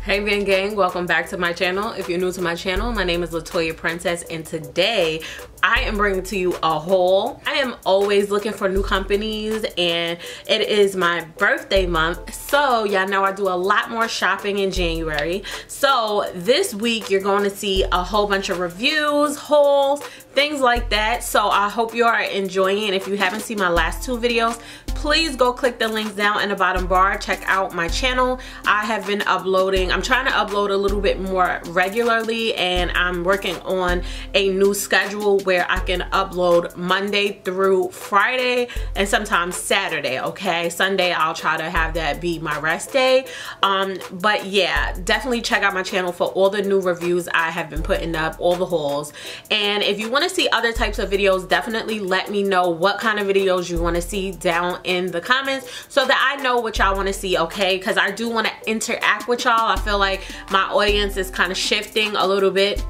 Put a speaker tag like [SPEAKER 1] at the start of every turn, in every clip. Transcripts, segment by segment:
[SPEAKER 1] Hey VanGang, welcome back to my channel. If you're new to my channel, my name is Latoya Princess, and today I am bringing to you a haul. I am always looking for new companies, and it is my birthday month, so y'all know I do a lot more shopping in January. So this week you're going to see a whole bunch of reviews, hauls, things like that. So I hope you are enjoying it. If you haven't seen my last two videos, please go click the links down in the bottom bar. Check out my channel. I have been uploading. I'm trying to upload a little bit more regularly, and I'm working on a new schedule where I can upload Monday through Friday and sometimes Saturday, okay? Sunday I'll try to have that be my rest day. But yeah, definitely check out my channel for all the new reviews I have been putting up, all the hauls. And if you want to see other types of videos, definitely let me know what kind of videos you want to see down in the comments so that I know what y'all want to see, okay? Because I do want to interact with y'all. I feel like my audience is kind of shifting a little bit.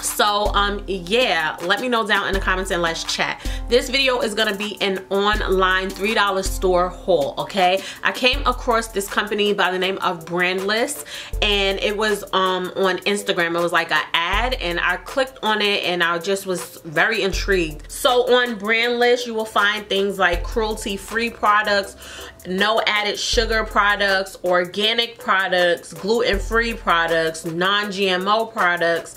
[SPEAKER 1] So yeah, let me know down in the comments and let's chat. This video is gonna be an online $3 store haul, okay? I came across this company by the name of Brandless, and it was on Instagram. It was like an ad, and I clicked on it and I just was very intrigued. So on Brandless you will find things like cruelty-free products, no added sugar products, organic products, gluten-free products, non-GMO products,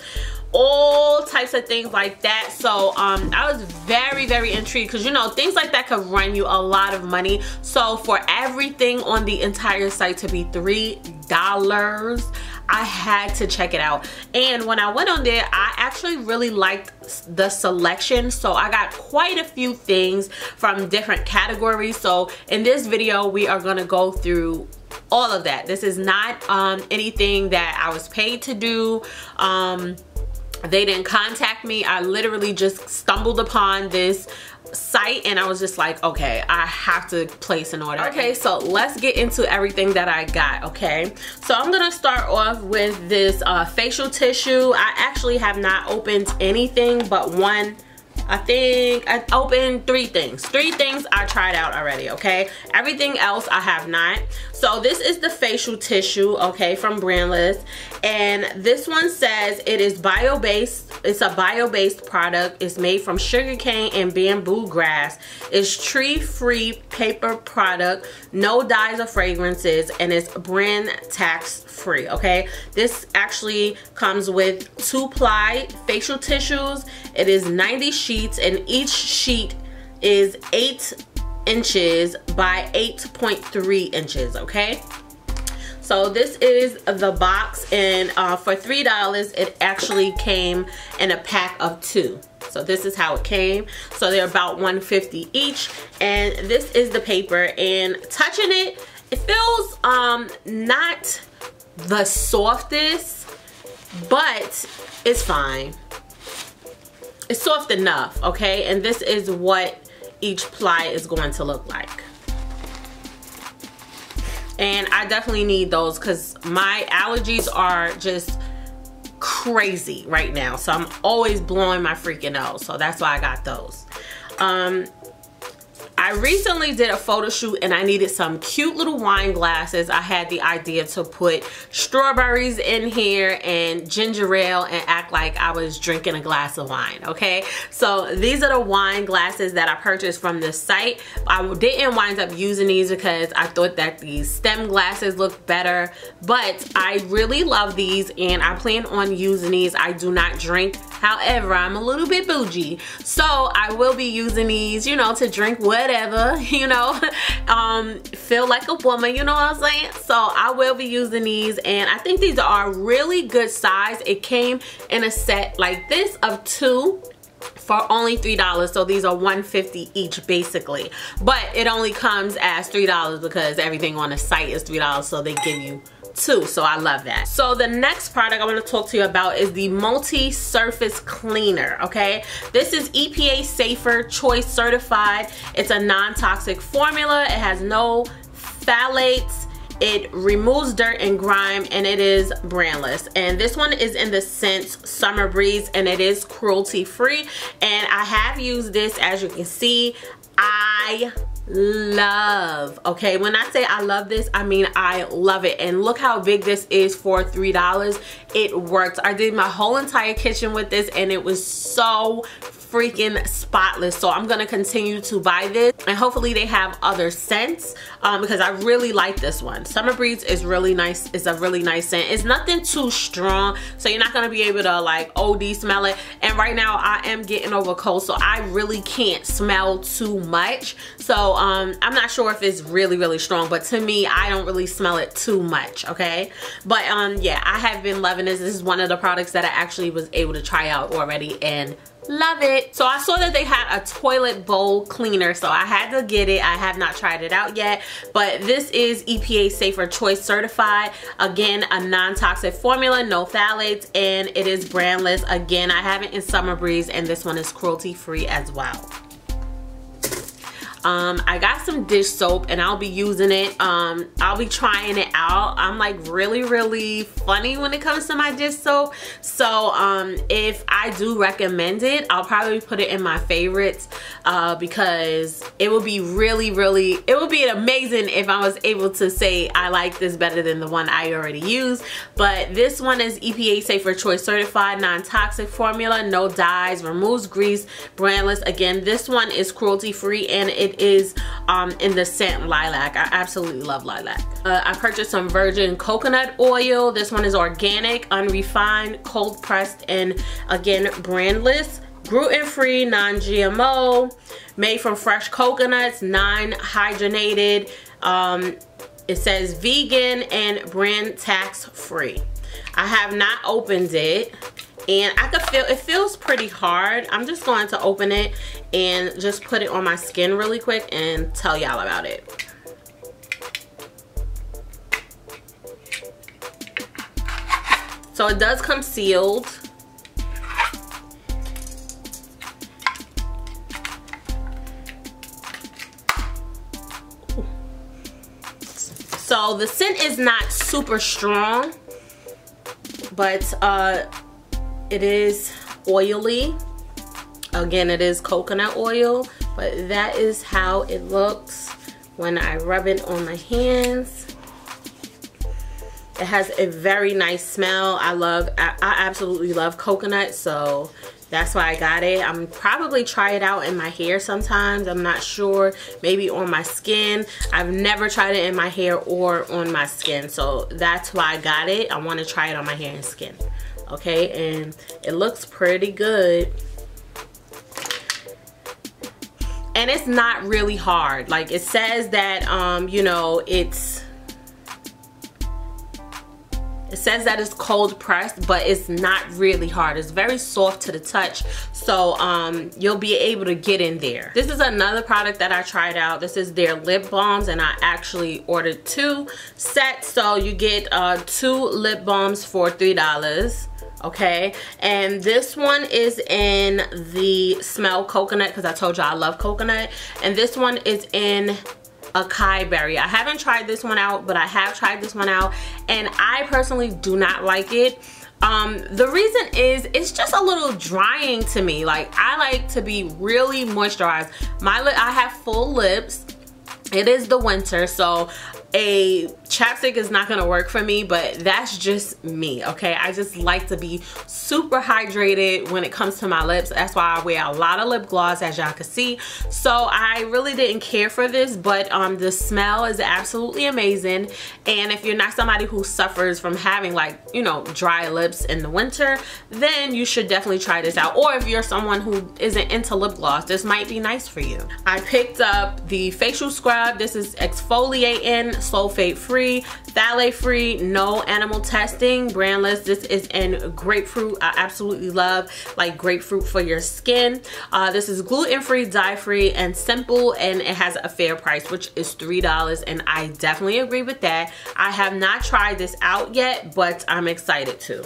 [SPEAKER 1] all types of things like that. So I was very intrigued because, you know, things like that could run you a lot of money. So for everything on the entire site to be $3, I had to check it out. And when I went on there, I actually really liked the selection. So I got quite a few things from different categories. So in this video we are going to go through all of that. This is not anything that I was paid to do. They didn't contact me. I literally just stumbled upon this site and I was just like, okay, I have to place an order. Okay, so let's get into everything that I got, okay? So I'm gonna start off with this facial tissue. I actually have not opened anything but one. I think I opened three things I tried out already, okay? Everything else I have not. So this is the facial tissue, okay, from Brandless, and this one says it is bio-based. It's a bio-based product. It's made from sugarcane and bamboo grass. It's tree-free paper product, no dyes or fragrances, and it's brand tax free, okay? This actually comes with 2-ply facial tissues. It is 90 sheets, and each sheet is 8 inches by 8.3 inches, okay? So this is the box, and for $3 it actually came in a pack of 2. So this is how it came. So they're about $1.50 each, and this is the paper. And touching it, it feels not the softest, but it's fine. It's soft enough, okay? And this is what each ply is going to look like. And I definitely need those because my allergies are just crazy right now. So I'm always blowing my freaking nose. So that's why I got those. I recently did a photo shoot and I needed some cute little wine glasses. I had the idea to put strawberries in here and ginger ale and act like I was drinking a glass of wine, okay? So these are the wine glasses that I purchased from this site. I didn't wind up using these because I thought that these stem glasses looked better, but I really love these and I plan on using these. I do not drink, however, I'm a little bit bougie, so I will be using these, you know, to drink whatever, you know, feel like a woman, you know what I'm saying? So I will be using these, and I think these are really good size. It came in a set like this of 2 for only $3, so these are $1.50 each basically, but it only comes as $3 because everything on the site is $3, so they give you 2, so I love that. So the next product I want to talk to you about is the MultiSurface Cleaner, okay? This is EPA Safer Choice certified. It's a non-toxic formula. It has no phthalates. It removes dirt and grime, and it is brandless. And this one is in the scent Summer Breeze, and it is cruelty free. And I have used this, as you can see. I love. Okay, when I say I love this, I mean I love it. And look how big this is for $3. It works. I did my whole entire kitchen with this and it was so freaking spotless. So I'm gonna continue to buy this, and hopefully they have other scents because I really like this one. Summer Breeze is really nice. It's a really nice scent. It's nothing too strong, so you're not gonna be able to like OD smell it. And right now I am getting over a cold, so I really can't smell too much. So I'm not sure if it's really strong, but to me I don't really smell it too much. Okay, but yeah, I have been loving this. This is one of the products that I actually was able to try out already and love it. So I saw that they had a toilet bowl cleaner, so I had to get it. I have not tried it out yet, but this is EPA Safer Choice certified. Again, a non-toxic formula, no phthalates, and it is brandless. Again, I have it in Summer Breeze, and this one is cruelty free as well. I got some dish soap and I'll be using it. I'll be trying it out. I'm like really funny when it comes to my dish soap. So if I do recommend it, I'll probably put it in my favorites because it would be it would be amazing if I was able to say I like this better than the one I already used. But this one is EPA Safer Choice certified, non-toxic formula, no dyes, removes grease, brandless. Again, this one is cruelty free and it is in the scent lilac. I absolutely love lilac. I purchased some virgin coconut oil. This one is organic, unrefined, cold pressed, and again brandless, gluten-free, non-GMO, made from fresh coconuts, non-hydrogenated. It says vegan and brand tax free. I have not opened it, and I could feel it feels pretty hard. I'm just going to open it and just put it on my skin really quick and tell y'all about it. So it does come sealed. So the scent is not super strong, but it is oily. Again, it is coconut oil, but that is how it looks when I rub it on my hands. It has a very nice smell. I absolutely love coconut, so that's why I got it. I'm probably try it out in my hair sometimes. I'm not sure. Maybe on my skin. I've never tried it in my hair or on my skin, so that's why I got it. I want to try it on my hair and skin. Okay, and it looks pretty good. And it's not really hard. Like it says that you know, it says that it's cold pressed, but it's not really hard. It's very soft to the touch, so you'll be able to get in there. This is another product that I tried out. This is their lip balms, and I actually ordered 2 sets, so you get 2 lip balms for $3. Okay, and this one is in the smell coconut, because I told you I love coconut, and this one is in acai berry. I haven't tried this one out, but I have tried this one out, and I personally do not like it. The reason is it's just a little drying to me. Like I like to be really moisturized. I have full lips. It is the winter, so a chapstick is not gonna work for me, but that's just me. Okay, I just like to be super hydrated when it comes to my lips. That's why I wear a lot of lip gloss, as y'all can see. So I really didn't care for this, but the smell is absolutely amazing. And if you're not somebody who suffers from having, like, you know, dry lips in the winter, then you should definitely try this out. Or if you're someone who isn't into lip gloss, this might be nice for you. I picked up the facial scrub. This is exfoliating, sulfate free, phthalate free, no animal testing, brandless. This is in grapefruit. I absolutely love like grapefruit for your skin. This is gluten free, dye free, and simple, and it has a fair price, which is $3, and I definitely agree with that. I have not tried this out yet, but I'm excited to.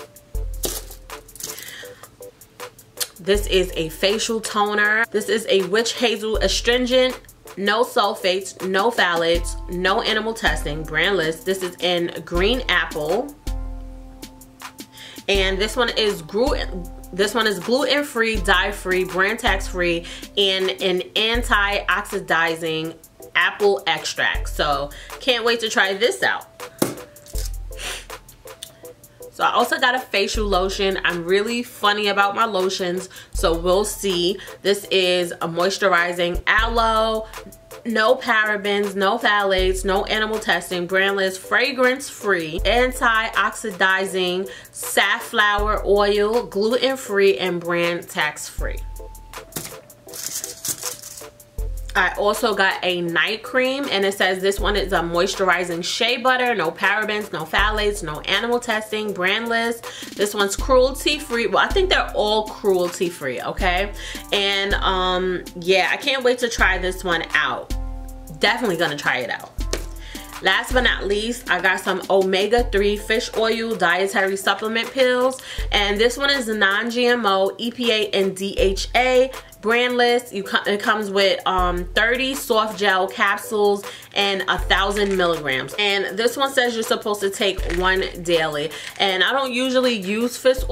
[SPEAKER 1] This is a facial toner. This is a witch hazel astringent, no sulfates, no phthalates, no animal testing, brandless. This is in green apple, and this one is gluten free, dye free, brand tax free, and an anti-oxidizing apple extract. So can't wait to try this out. So I also got a facial lotion. I'm really funny about my lotions, so we'll see. This is a moisturizing aloe, no parabens, no phthalates, no animal testing, brandless, fragrance-free, anti-oxidizing, safflower oil, gluten-free, and brand tax-free. I also got a night cream, and it says this one is a moisturizing shea butter, no parabens, no phthalates, no animal testing, brandless. This one's cruelty free. Well, I think they're all cruelty free, okay? And yeah, I can't wait to try this one out. Definitely gonna try it out. Last but not least, I got some omega-3 fish oil dietary supplement pills, and this one is non-GMO, EPA and DHA, brandless. It comes with 30 soft gel capsules and 1,000 milligrams. And this one says you're supposed to take one daily. And I don't usually use fish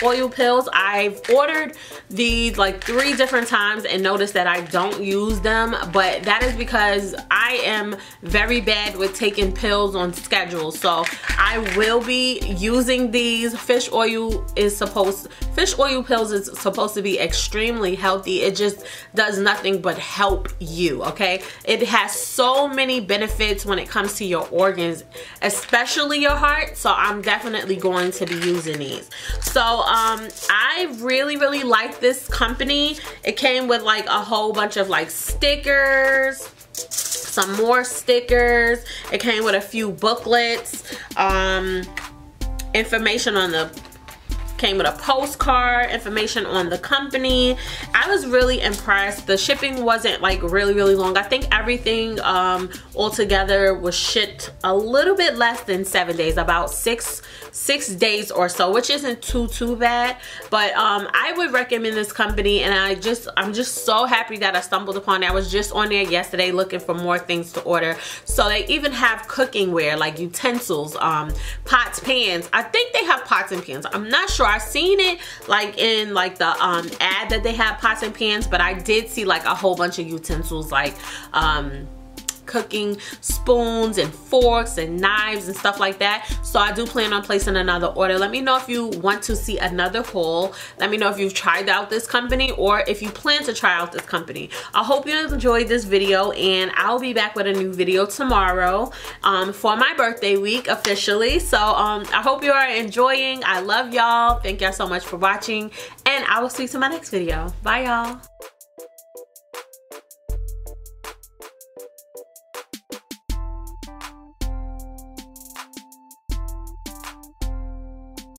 [SPEAKER 1] oil pills. I've ordered these like 3 different times and noticed that I don't use them, but that is because I am very bad with taking pills on schedules. So I will be using these. Fish oil pills is supposed to be extremely healthy. It just does nothing but help you, okay? It has so many benefits when it comes to your organs, especially your heart. So I'm definitely going to be using these. So I really like this company. It came with like a whole bunch of like stickers, some more stickers. It came with a few booklets, information on the came with a postcard, information on the company. I was really impressed. The shipping wasn't like really long. I think everything altogether was shipped a little bit less than 7 days, about six days or so, which isn't too bad. But I would recommend this company, and I'm just so happy that I stumbled upon it. I was just on there yesterday looking for more things to order. So they even have cooking ware, like utensils, pots, pans. I think they have pots and pans. I'm not sure. I've seen it like in like the ad that they have pots and pans, but I did see like a whole bunch of utensils, like cooking spoons and forks and knives and stuff like that. So I do plan on placing another order. Let me know if you want to see another haul. Let me know if you've tried out this company or if you plan to try out this company. I hope you enjoyed this video, and I'll be back with a new video tomorrow for my birthday week officially. So I hope you are enjoying. I love y'all. Thank y'all so much for watching, and I will see you to my next video. Bye y'all.